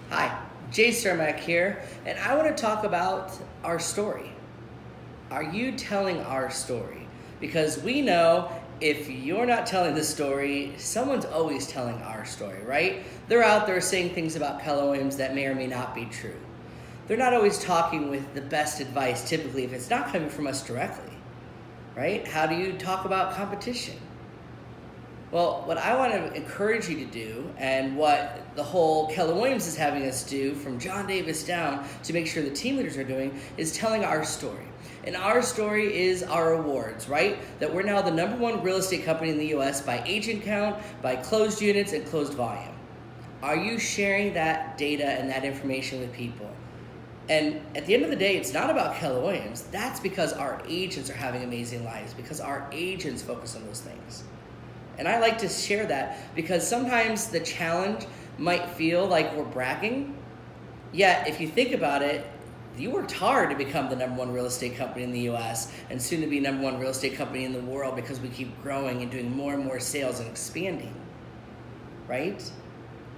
Hi, Jay Cermak here, and I want to talk about our story. Are you telling our story? Because we know if you're not telling the story, someone's always telling our story, right? They're out there saying things about Keller Williams that may or may not be true. They're not always talking with the best advice, typically, if it's not coming from us directly, right? How do you talk about competition? Well, what I want to encourage you to do, and what the whole Keller Williams is having us do, from John Davis down, to make sure the team leaders are doing, is telling our story. And our story is our awards, right? That we're now the #1 real estate company in the US by agent count, by closed units, and closed volume. Are you sharing that data and that information with people? And at the end of the day, it's not about Keller Williams. That's because our agents are having amazing lives, because our agents focus on those things. And I like to share that because sometimes the challenge might feel like we're bragging, yet if you think about it, you worked hard to become the #1 real estate company in the US and soon to be #1 real estate company in the world, because we keep growing and doing more and more sales and expanding, right?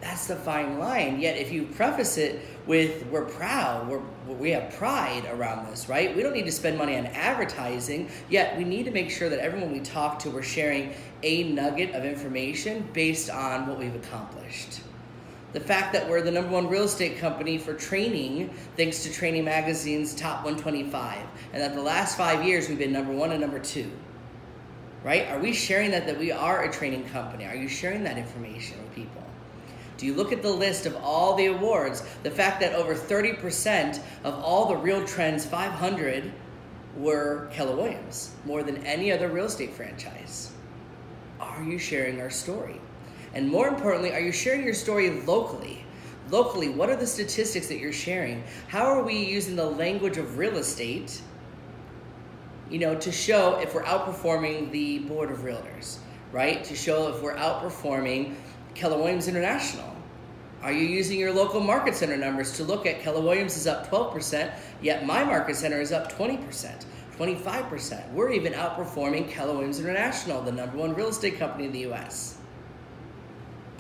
That's the fine line. Yet if you preface it with we're proud, we have pride around this, right? We don't need to spend money on advertising, yet we need to make sure that everyone we talk to, we're sharing a nugget of information based on what we've accomplished. The fact that we're the #1 real estate company for training, thanks to Training Magazine's Top 125, and that the last 5 years we've been #1 and #2, right? Are we sharing that we are a training company? Are you sharing that information with people? Do you look at the list of all the awards, the fact that over 30% of all the Real Trends 500 were Keller Williams, more than any other real estate franchise? Are you sharing our story? And more importantly, are you sharing your story locally? Locally, what are the statistics that you're sharing? How are we using the language of real estate, to show if we're outperforming the Board of Realtors, right? To show if we're outperforming Keller Williams International. Are you using your local market center numbers to look at Keller Williams is up 12%, yet my market center is up 20%, 25%. We're even outperforming Keller Williams International, the #1 real estate company in the US.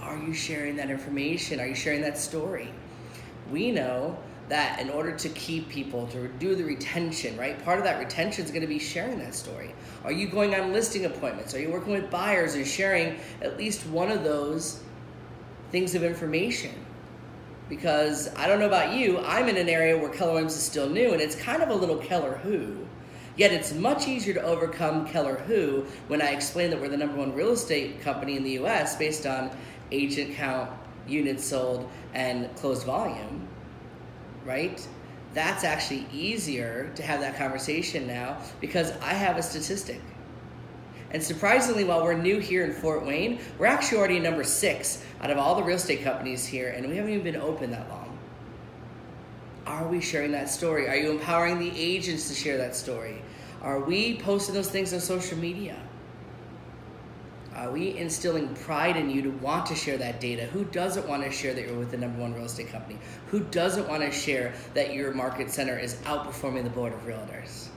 Are you sharing that information? Are you sharing that story? We know that in order to keep people, to do the retention, right? Part of that retention is going to be sharing that story. Are you going on listing appointments? Are you working with buyers and sharing at least one of those things of information? Because I don't know about you, I'm in an area where Keller Williams is still new, and it's kind of a little Keller Who. Yet it's much easier to overcome Keller Who when I explain that we're the #1 real estate company in the US based on agent count, units sold, and closed volume, right? That's actually easier to have that conversation now because I have a statistic. And surprisingly, while we're new here in Fort Wayne, we're actually already number 6 out of all the real estate companies here, and we haven't even been open that long. Are we sharing that story? Are you empowering the agents to share that story? Are we posting those things on social media? Are we instilling pride in you to want to share that data? Who doesn't want to share that you're with the #1 real estate company? Who doesn't want to share that your market center is outperforming the Board of Realtors?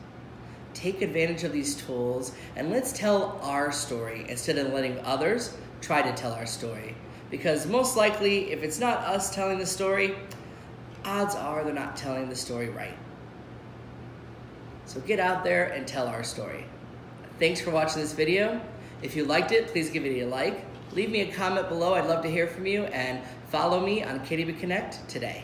Take advantage of these tools and let's tell our story instead of letting others try to tell our story. Because most likely, if it's not us telling the story, odds are they're not telling the story right. So get out there and tell our story. Thanks for watching this video. If you liked it, please give it a like. Leave me a comment below. I'd love to hear from you, and follow me on KDB Connect today.